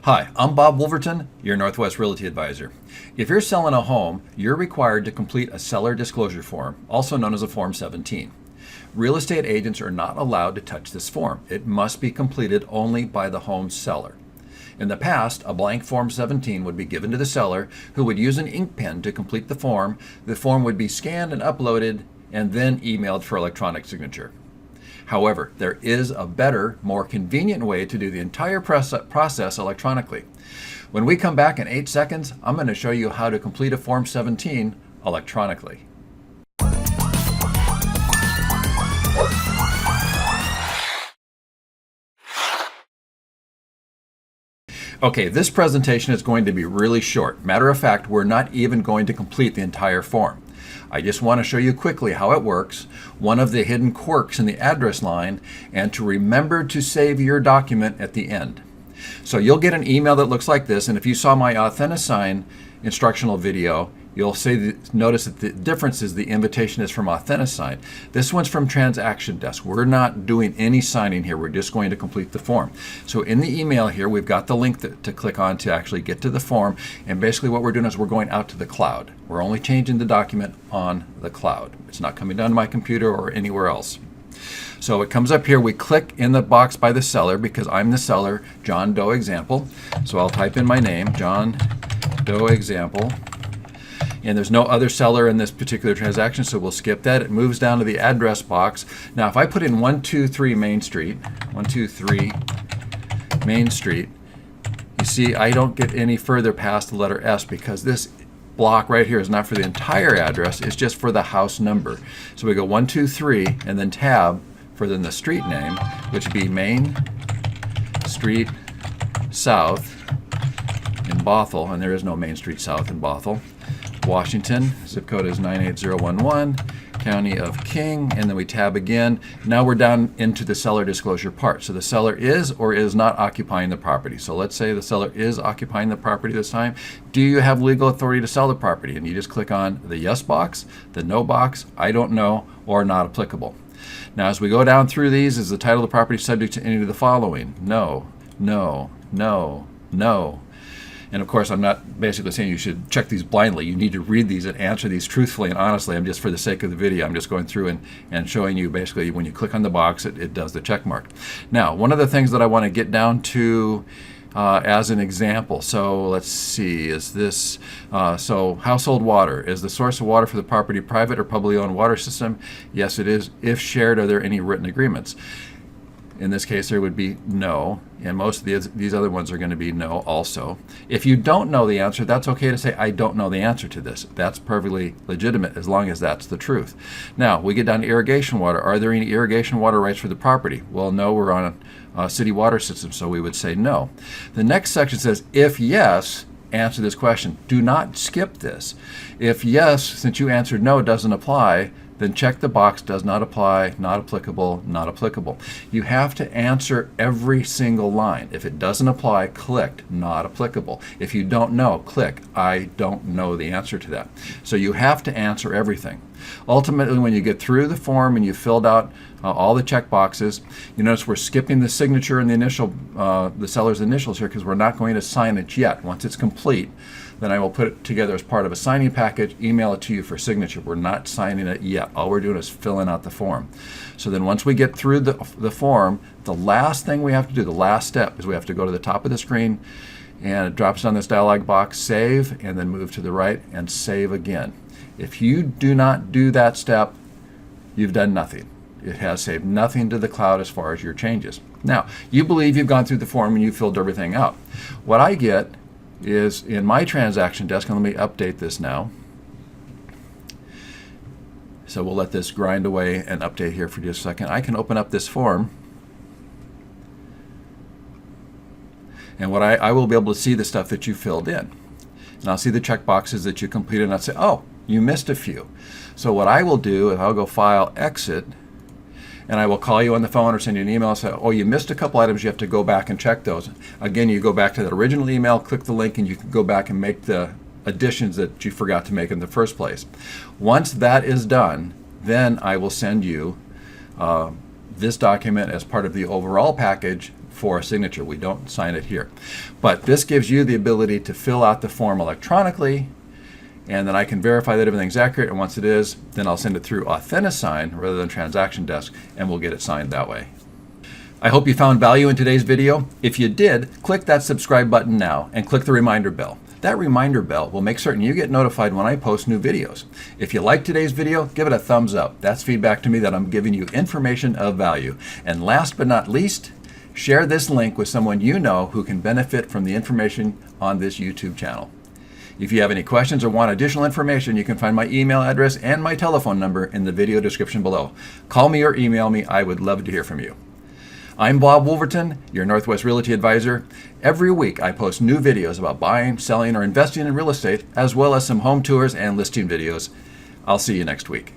Hi, I'm Bob Wolverton, your Northwest Realty Advisor. If you're selling a home, you're required to complete a seller disclosure form, also known as a Form 17. Real estate agents are not allowed to touch this form. It must be completed only by the home seller. In the past, a blank Form 17 would be given to the seller, who would use an ink pen to complete the form. The form would be scanned and uploaded and then emailed for electronic signature. However, there is a better, more convenient way to do the entire process electronically. When we come back in 8 seconds, I'm going to show you how to complete a Form 17 electronically. Okay, this presentation is going to be really short. Matter of fact, we're not even going to complete the entire form. I just want to show you quickly how it works, one of the hidden quirks in the address line, and to remember to save your document at the end. So you'll get an email that looks like this, and if you saw my AuthentiSign instructional video, you'll notice that the difference is the invitation is from AuthentiSign. This one's from Transaction Desk. We're not doing any signing here. We're just going to complete the form. So in the email here, we've got the link to click on to actually get to the form. And basically what we're doing is we're going out to the cloud. We're only changing the document on the cloud. It's not coming down to my computer or anywhere else. So it comes up here. We click in the box by the seller because I'm the seller, John Doe Example. So I'll type in my name, John Doe Example. And there's no other seller in this particular transaction, so we'll skip that. It moves down to the address box. Now, if I put in 123 Main Street, 123 Main Street, you see I don't get any further past the letter S because this block right here is not for the entire address, it's just for the house number. So we go 123 and then tab for then the street name, which would be Main Street South in Bothell, and there is no Main Street South in Bothell. Washington, zip code is 98011, County of King, and then we tab again. Now we're down into the seller disclosure part. So the seller is or is not occupying the property. So let's say the seller is occupying the property this time. Do you have legal authority to sell the property? And you just click on the yes box, the no box, I don't know, or not applicable. Now as we go down through these, is the title of the property subject to any of the following? No, no, no, no. And of course, I'm not basically saying you should check these blindly. You need to read these and answer these truthfully and honestly. I'm just, for the sake of the video, I'm just going through and showing you basically when you click on the box, it does the check mark. Now, one of the things that I want to get down to as an example. So let's see, is this, so household water. Is the source of water for the property private or publicly owned water system? Yes, it is. If shared, are there any written agreements? In this case, there would be no, and most of these other ones are going to be no also. If you don't know the answer, that's okay to say, I don't know the answer to this. That's perfectly legitimate as long as that's the truth. Now, we get down to irrigation water. Are there any irrigation water rights for the property? Well, no, we're on a city water system, so we would say no. The next section says, if yes, answer this question. Do not skip this. If yes, since you answered no, doesn't apply, then check the box, does not apply, not applicable, not applicable. You have to answer every single line. If it doesn't apply, click not applicable. If you don't know, click I don't know the answer to that. So you have to answer everything. Ultimately, when you get through the form and you've filled out all the check boxes, you notice we're skipping the signature and the initial, the seller's initials here because we're not going to sign it yet. Once it's complete, then I will put it together as part of a signing package, email it to you for signature. We're not signing it yet. All we're doing is filling out the form. So then once we get through the form, the last thing we have to do, the last step, is we have to go to the top of the screen, and it drops down this dialog box, save, and then move to the right and save again. If you do not do that step, you've done nothing. It has saved nothing to the cloud as far as your changes. Now, you believe you've gone through the form and you filled everything out. What I get is in my transaction desk, and let me update this now. So we'll let this grind away and update here for just a second. I can open up this form, and what I will be able to see the stuff that you filled in. And I'll see the check boxes that you completed, and I'll say, oh, you missed a few. So what I will do is I'll go File, Exit, and I will call you on the phone or send you an email and say, oh, you missed a couple items, you have to go back and check those. Again, you go back to that original email, click the link, and you can go back and make the additions that you forgot to make in the first place. Once that is done, then I will send you this document as part of the overall package for a signature. We don't sign it here. But this gives you the ability to fill out the form electronically, and then I can verify that everything's accurate, and once it is, then I'll send it through AuthentiSign rather than Transaction Desk, and we'll get it signed that way. I hope you found value in today's video. If you did, click that subscribe button now and click the reminder bell. That reminder bell will make certain you get notified when I post new videos. If you liked today's video, give it a thumbs up. That's feedback to me that I'm giving you information of value. And last but not least, share this link with someone you know who can benefit from the information on this YouTube channel. If you have any questions or want additional information, you can find my email address and my telephone number in the video description below. Call me or email me. I would love to hear from you. I'm Bob Wolverton, your Northwest Realty Advisor. Every week I post new videos about buying, selling, or investing in real estate, as well as some home tours and listing videos. I'll see you next week.